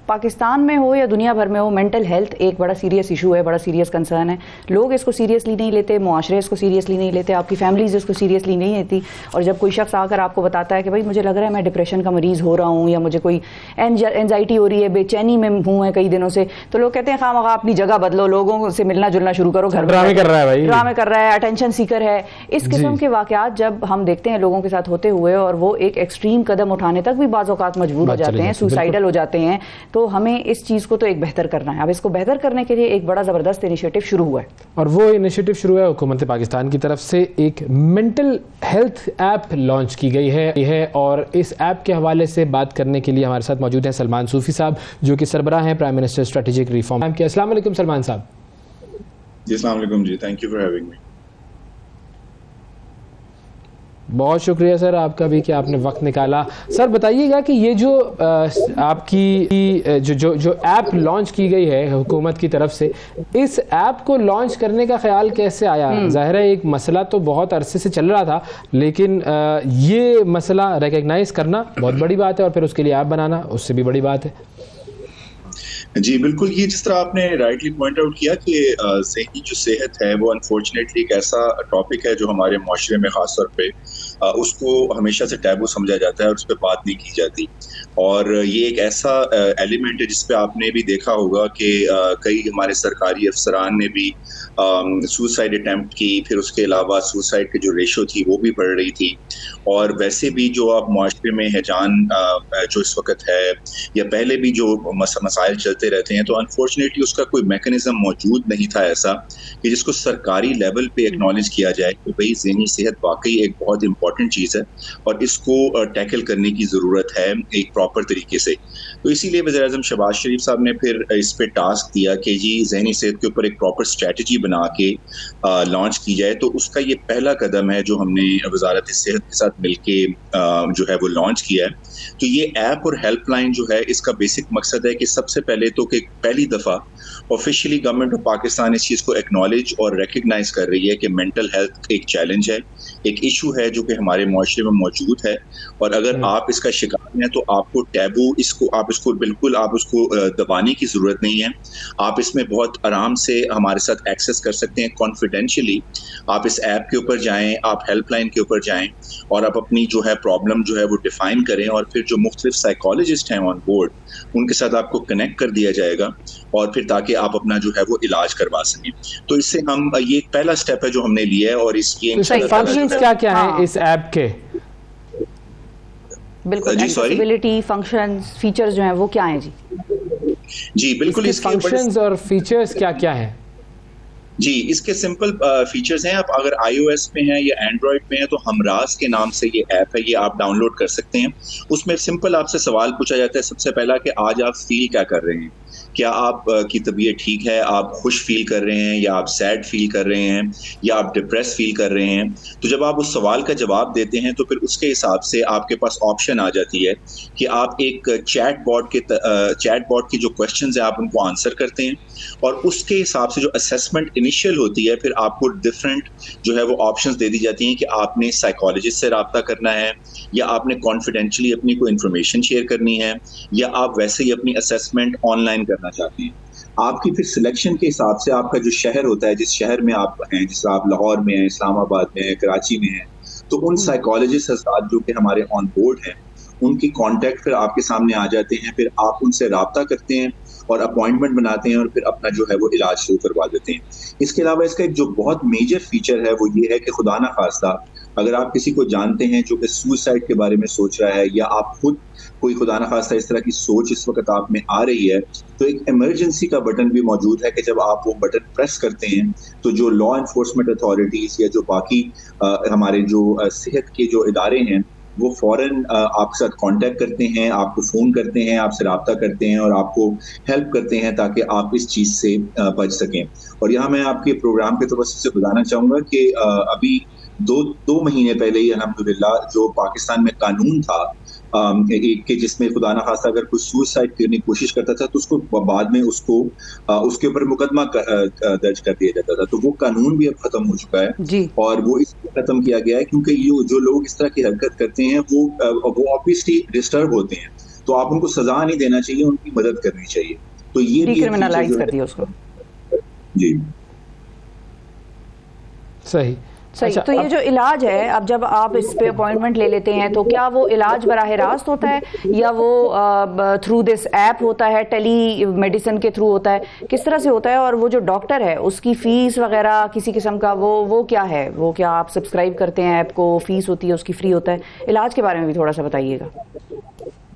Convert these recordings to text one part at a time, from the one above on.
पाकिस्तान में हो या दुनिया भर में हो, मेंटल हेल्थ एक बड़ा सीरियस इशू है, बड़ा सीरियस कंसर्न है। लोग इसको सीरियसली नहीं लेते, मुआशरे इसको सीरियसली नहीं लेते, आपकी फैमिलीज इसको सीरियसली नहीं लेती। और जब कोई शख्स आकर आपको बताता है कि भाई मुझे लग रहा है मैं डिप्रेशन का मरीज हो रहा हूँ, या मुझे कोई एंजाइटी हो रही है, बेचैनी में हूँ है कई दिनों से, तो लोग कहते हैं खामखा अपनी जगह बदलो, लोगों से मिलना जुलना शुरू करो, घर ड्रामे कर रहा है भाई, ड्रामे कर रहा है, अटेंशन सीकर है। इस किस्म के वाकयात जब हम देखते हैं लोगों के साथ होते हुए, और वो एक एक्सट्रीम कदम उठाने तक भी बाज़ औक़ात मजबूर हो जाते हैं, सुसाइडल हो जाते हैं, तो हमें इस चीज़ को तो एक बेहतर करना है। अब इसको बेहतर करने के लिए एक बड़ा ज़बरदस्त इनिशिएटिव शुरू हुआ है, और वो इनिशिएटिव शुरू है हुकूमत पाकिस्तान की तरफ से। एक मेंटल हेल्थ ऐप लॉन्च की गई है और इस ऐप के हवाले से बात करने के लिए हमारे साथ मौजूद हैं सलमान सूफी साहब, जो कि सरबराह हैं प्राइम मिनिस्टर स्ट्रेटेजिक रिफॉर्म के। अस्सलाम वालेकुम सलमान साहब। जी अस्सलाम वालेकुम जी, thank you for having me. बहुत शुक्रिया सर आपका भी कि आपने वक्त निकाला। सर बताइएगा कि ये जो आपकी जो ऐप लॉन्च की गई है हुकूमत की तरफ से, इस ऐप को लॉन्च करने का ख्याल कैसे आया? ज़ाहिर है एक मसला तो बहुत अरसे से चल रहा था, लेकिन ये मसला रिकग्नाइज करना बहुत बड़ी बात है, और फिर उसके लिए ऐप बनाना उससे भी बड़ी बात है। जी बिल्कुल, ये जिस तरह आपने राइटली पॉइंट आउट किया कि ज़हनी जो सेहत है वो अनफॉर्चुनेटली एक ऐसा टॉपिक है जो हमारे माशरे में ख़ास तौर पे उसको हमेशा से टैबू समझा जाता है और उस पर बात नहीं की जाती। और ये एक ऐसा एलिमेंट है जिस पे आपने भी देखा होगा कि कई हमारे सरकारी अफसरान ने भी सुसाइड अटैम्प्ट की, फिर उसके अलावा सुसाइड की जो रेशो थी वो भी बढ़ रही थी। और वैसे भी जो आप माशरे में हैजान जो इस वक्त है, या पहले भी जो मसाइल चलते रहते हैं, तो अनफॉर्चुनेटली उसका कोई मैकेनिज्म मौजूद नहीं था ऐसा कि जिसको सरकारी लेवल पे एक्नॉलेज किया जाए कि भाई ज़हनी सेहत वाकई एक बहुत इंपॉर्टेंट चीज़ है और इसको टैकल करने की ज़रूरत है एक प्रॉपर तरीके से। तो इसीलिए वज़ीर-ए-आज़म शहबाज शरीफ साहब ने फिर इस पे टास्क दिया कि जी ज़हनी सेहत के ऊपर एक प्रॉपर स्ट्रैटेजी बना के लॉन्च की जाए। तो उसका ये पहला कदम है जो हमने वज़ारत सेहत के साथ मिलके जो है वो लॉन्च किया है। तो ये ऐप और हेल्पलाइन जो है, इसका बेसिक मकसद है कि सबसे पहले तो कि पहली दफ़ा ऑफिशियली गवर्नमेंट ऑफ पाकिस्तान इस चीज़ को एक्नॉलेज और रिकग्नाइज कर रही है कि मेंटल हेल्थ एक चैलेंज है, एक इशू है जो कि हमारे मुआशरे में मौजूद है। और अगर आप इसका शिकार हैं तो आपको टैबू इसको बिल्कुल आप उसको दबाने की ज़रूरत नहीं है। आप इसमें बहुत आराम से हमारे साथ एक्सेस कर सकते हैं कॉन्फिडेंशियली। आप इस ऐप के ऊपर जाएँ, आप हेल्पलाइन के ऊपर जाएँ और आप अपनी जो है प्रॉब्लम जो है वो डिफाइन करें, और फिर जो मुख्तलिफ साइकोलॉजिस्ट हैं ऑन बोर्ड उनके साथ आपको कनेक्ट कर दिया जाएगा, और फिर ताकि आप अपना जो है वो इलाज करवा सकें। तो इससे हम ये पहला स्टेप है जो हमने लिया है। और इसके फंक्शंस क्या है इस ऐप के? बिल्कुल, एक्सेसिबिलिटी, फंक्शंस, फीचर्स जो हैं वो क्या हैं जी? जी बिल्कुल, इसके फंक्शंस और फीचर्स क्या हैं? जी, इसके सिंपल फीचर्स हैं। आप अगर iOS पे हैं या एंड्रॉयड पे हैं तो हमराज के नाम से ये ऐप है, ये आप डाउनलोड कर सकते हैं। उसमें सिंपल आपसे सवाल पूछा जाता है सबसे पहला कि आज आप फील क्या कर रहे हैं? क्या आप की तबीयत ठीक है, आप खुश फील कर रहे हैं, या आप सैड फील कर रहे हैं, या आप डिप्रेस फील कर रहे हैं? तो जब आप उस सवाल का जवाब देते हैं तो फिर उसके हिसाब से आपके पास ऑप्शन आ जाती है कि आप एक चैट बॉट के जो क्वेश्चंस हैं आप उनको आंसर करते हैं, और उसके हिसाब से जो असेसमेंट इनिशियल होती है फिर आपको डिफरेंट जो है वो ऑप्शंस दे दी जाती हैं कि आपने साइकोलॉजिस्ट से रब्ता करना है, या आपने कॉन्फिडेंशियली अपनी कोई इन्फॉर्मेशन शेयर करनी है, या आप वैसे ही अपनी असेसमेंट ऑनलाइन करना चाहते हैं। आपकी फिर सिलेक्शन के हिसाब से आपका जो शहर होता है, जिस शहर में आप हैं, जैसे आप लाहौर में हैं, इस्लामाबाद में हैं, कराची में हैं, तो उन साइकोलॉजिस्ट हज़रात जो कि हमारे ऑन बोर्ड हैं उनकी कॉन्टैक्ट फिर आपके सामने आ जाते हैं। फिर आप उनसे रब्ता करते हैं और अपॉइंटमेंट बनाते हैं और फिर अपना जो है वो इलाज शुरू करवा देते हैं। इसके अलावा इसका एक जो बहुत मेजर फीचर है वो ये है कि खुदा ना खास्ता अगर आप किसी को जानते हैं जो कि सुसाइड के बारे में सोच रहा है, या आप खुद कोई खुदा ना खास्ता इस तरह की सोच इस वक्त आप में आ रही है, तो एक इमरजेंसी का बटन भी मौजूद है कि जब आप वो बटन प्रेस करते हैं तो जो लॉ एनफोर्समेंट अथॉरिटीज़ या जो बाकी हमारे जो सेहत के जो इदारे हैं वो फ़ौरन आपके साथ कांटेक्ट करते हैं, आपको फ़ोन करते हैं, आपसे रब्ता करते हैं और आपको हेल्प करते हैं ताकि आप इस चीज़ से बच सकें। और यहाँ मैं आपके प्रोग्राम के तवज्जो से बताना चाहूँगा कि अभी दो महीने पहले ही अल्हम्दुलिल्लाह जो पाकिस्तान में कानून था कि जिसमें खुदा ना खास्ता अगर कोई सुसाइड करने की कोशिश करता था तो उसको बाद में उसके ऊपर मुकदमा दर्ज कर दिया जाता था, तो वो कानून भी अब खत्म हो चुका है और वो इसलिए खत्म किया गया है क्योंकि ये जो लोग इस तरह की हरकत करते हैं वो ऑब्वियसली डिस्टर्ब होते हैं। तो आप उनको सजा नहीं देना चाहिए, उनकी मदद करनी चाहिए। तो ये भी डिक्रिमिनलाइज कर दिया उसको। जी सही। अच्छा, तो ये जो इलाज है, अब जब आप इस पे अपॉइंटमेंट ले लेते हैं तो क्या वो इलाज बराह रास्त होता है या वो थ्रू दिस ऐप होता है, टेली मेडिसिन के थ्रू होता है, किस तरह से होता है? और वो जो डॉक्टर है उसकी फीस वगैरह किसी किस्म का वो क्या है? वो क्या आप सब्सक्राइब करते हैं ऐप को, फीस होती है उसकी, फ्री होता है? इलाज के बारे में भी थोड़ा सा बताइएगा।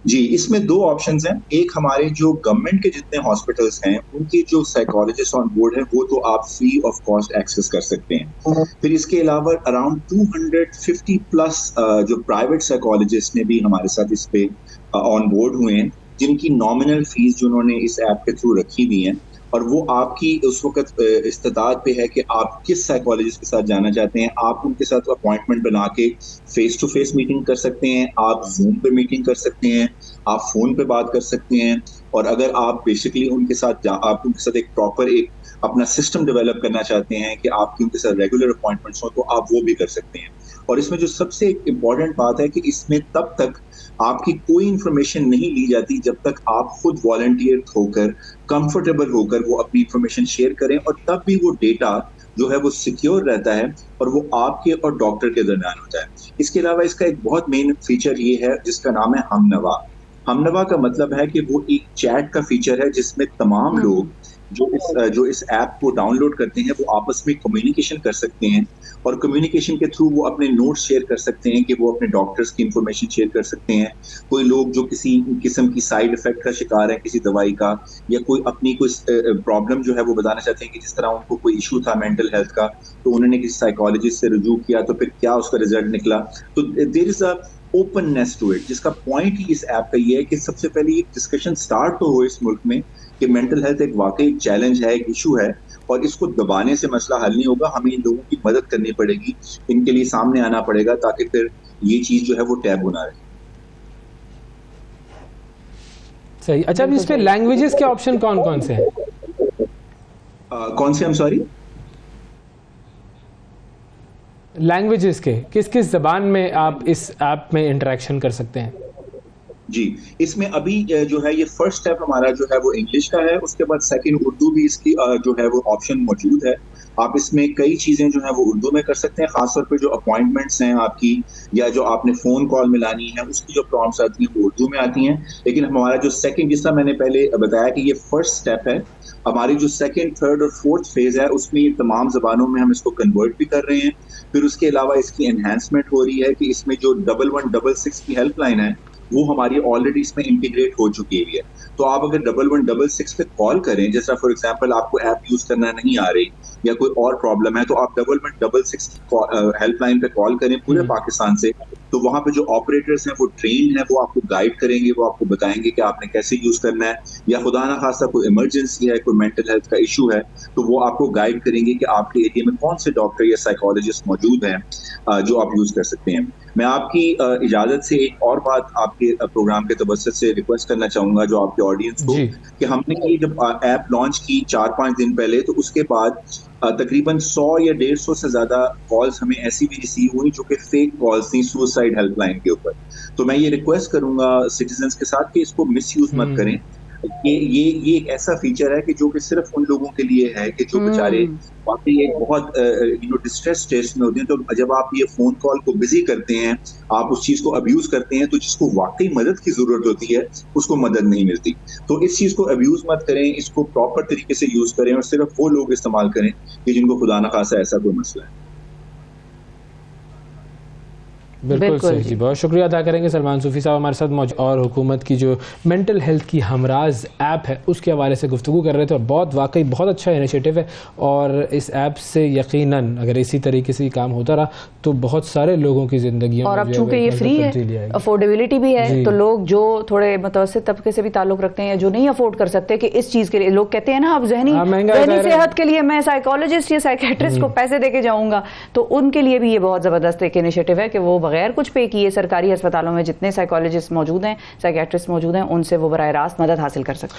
जी, इसमें 2 ऑप्शंस हैं। एक, हमारे जो गवर्नमेंट के जितने हॉस्पिटल्स हैं, उनके जो साइकोलॉजिस्ट ऑन बोर्ड हैं, वो तो आप फ्री ऑफ कॉस्ट एक्सेस कर सकते हैं। फिर इसके अलावा अराउंड 250 प्लस जो प्राइवेट साइकोलॉजिस्ट ने भी हमारे साथ इस पे ऑन बोर्ड हुए हैं, जिनकी नॉमिनल फीस जो उन्होंने इस ऐप के थ्रू रखी हुई है, और वो आपकी उस वक्त इस्तेदाद पे है कि आप किस साइकोलॉजिस्ट के साथ जाना चाहते हैं। आप उनके साथ अपॉइंटमेंट बना के फेस टू फेस मीटिंग कर सकते हैं, आप जूम पे मीटिंग कर सकते हैं, आप फोन पे बात कर सकते हैं। और अगर आप बेसिकली उनके साथ एक प्रॉपर एक अपना सिस्टम डेवलप करना चाहते हैं कि आपकी उनके साथ रेगुलर अपॉइंटमेंट्स हो, तो आप वो भी कर सकते हैं। और इसमें जो सबसे इम्पॉर्टेंट बात है कि इसमें तब तक आपकी कोई इंफॉर्मेशन नहीं ली जाती जब तक आप खुद वॉलंटियर होकर, कंफर्टेबल होकर वो अपनी इंफॉर्मेशन शेयर करें, और तब भी वो डेटा जो है वो सिक्योर रहता है और वो आपके और डॉक्टर के दरमियान होता है। इसके अलावा इसका एक बहुत मेन फीचर ये है जिसका नाम है हमनवा। हमनवा का मतलब है कि वो एक चैट का फीचर है जिसमें तमाम लोग जो इस ऐप को डाउनलोड करते हैं वो आपस में कम्युनिकेशन कर सकते हैं, और कम्युनिकेशन के थ्रू वो अपने नोट्स शेयर कर सकते हैं कि वो अपने डॉक्टर्स की इंफॉर्मेशन शेयर कर सकते हैं। कोई लोग जो किसी किस्म की साइड इफेक्ट का शिकार है किसी दवाई का, या कोई अपनी कोई प्रॉब्लम जो है वो बताना चाहते हैं कि जिस तरह उनको कोई इशू था मेंटल हेल्थ का, तो उन्होंने किसी साइकोलॉजिस्ट से रुजू किया तो फिर क्या उसका रिजल्ट निकला। तो there is a openness to it, जिसका पॉइंट ही इस ऐप का ये है कि सबसे पहले एक डिस्कशन स्टार्ट तो हो इस मुल्क में कि मेंटल हेल्थ एक वाकई चैलेंज है, एक इशू है, और इसको दबाने से मसला हल नहीं होगा। हमें इन लोगों की मदद करनी पड़ेगी, इनके लिए सामने आना पड़ेगा, ताकि फिर ये चीज जो है वो टैबू ना रहे। सही। अच्छा, अभी इस पे लैंग्वेजेस के ऑप्शन कौन कौन से हैं? कौन से? I'm sorry? लैंग्वेजेस के किस किस जबान में आप इस ऐप में इंटरेक्शन कर सकते हैं? जी, इसमें अभी जो है ये फर्स्ट स्टेप हमारा जो है वो इंग्लिश का है। उसके बाद सेकंड उर्दू भी इसकी जो है वो ऑप्शन मौजूद है। आप इसमें कई चीजें जो है वो उर्दू में कर सकते हैं, खासतौर पे जो अपॉइंटमेंट्स हैं आपकी, या जो आपने फोन कॉल मिलानी है, उसकी जो प्रॉम्प्ट्स आती हैं वो उर्दू में आती हैं। लेकिन हमारा जो सेकंड, जिस तरह मैंने पहले बताया कि ये फर्स्ट स्टेप है, हमारी जो सेकंड, थर्ड और फोर्थ फेज है उसमें ये तमाम जबानों में हम इसको कन्वर्ट भी कर रहे हैं। फिर उसके अलावा इसकी एनहांसमेंट हो रही है कि इसमें जो 1166 की हेल्पलाइन है वो हमारी ऑलरेडी इसमें इंटीग्रेट हो चुकी है। तो आप अगर 1166 पे कॉल करें, जैसा फॉर एग्जांपल आपको ऐप यूज करना नहीं आ रही या कोई और प्रॉब्लम है, तो आप 1166 हेल्पलाइन पे कॉल करें पूरे पाकिस्तान से। तो वहां पे जो ऑपरेटर्स हैं वो ट्रेन है, वो आपको गाइड करेंगे, वो आपको बताएंगे कि आपने कैसे यूज करना है, या खुदा ना खास्ता कोई इमरजेंसी है, कोई मेंटल हेल्थ का इशू है, तो वो आपको गाइड करेंगे कि आपके एरिया में कौन से डॉक्टर या साइकोलॉजिस्ट मौजूद हैं जो आप यूज कर सकते हैं। मैं आपकी इजाजत से एक और बात आपके प्रोग्राम के तवज्जुह से रिक्वेस्ट करना चाहूंगा जो आपके ऑडियंस को, कि हमने ये जब ऐप लॉन्च की 4-5 दिन पहले, तो उसके बाद तकरीबन 100 या 150 से ज्यादा कॉल्स हमें ऐसी भी रिसीव हुई जो कि फेक कॉल्स थी सुसाइड हेल्पलाइन के ऊपर। तो मैं ये रिक्वेस्ट करूंगा सिटीजन्स के साथ कि इसको मिसयूज मत करें। ये एक ऐसा फीचर है कि जो कि सिर्फ उन लोगों के लिए है कि जो बेचारे वाकई एक बहुत डिस्ट्रेस स्टेज में होते हैं। तो जब आप ये फोन कॉल को बिजी करते हैं, आप उस चीज को अब्यूज करते हैं, तो जिसको वाकई मदद की जरूरत होती है उसको मदद नहीं मिलती। तो इस चीज को अब्यूज मत करें, इसको प्रॉपर तरीके से यूज करें, और सिर्फ वो लोग इस्तेमाल करें कि जिनको खुदा न खासा ऐसा कोई मसला है। बिल्कुल सही जी, बहुत शुक्रिया अदा करेंगे सलमान सूफी साहब हमारे साथ मौजूद, और हुकूमत की जो मेंटल हेल्थ की हमराज ऐप है उसके हवाले से गुफ्तगू कर रहे थे। और बहुत वाकई बहुत अच्छा इनिशिएटिव है, और इस ऐप से यकीनन अगर इसी तरीके से काम होता रहा तो बहुत सारे लोगों की ज़िंदगी, और अब चूंकि ये फ्री है, अफोर्डेबिलिटी भी है, तो लोग जो थोड़े मुतवस्सित तबके से भी ताल्लुक रखते हैं, जो नहीं अफोर्ड कर सकते, कि इस चीज़ के लिए लोग कहते हैं ना अब जहनी सेहत के लिए मैं साइकोलॉजिस्ट या साइकेट्रिस्ट को पैसे दे के जाऊँगा, तो उनके लिए भी ये बहुत ज़बरदस्त एक इनिशिएटिव है कि वो बगैर कुछ पे किए सरकारी अस्पतालों में जितने साइकोलॉजिस्ट मौजूद हैं, साइकेट्रिस्ट मौजूद हैं, उनसे वो बराह रास्त मदद हासिल कर सकते हैं।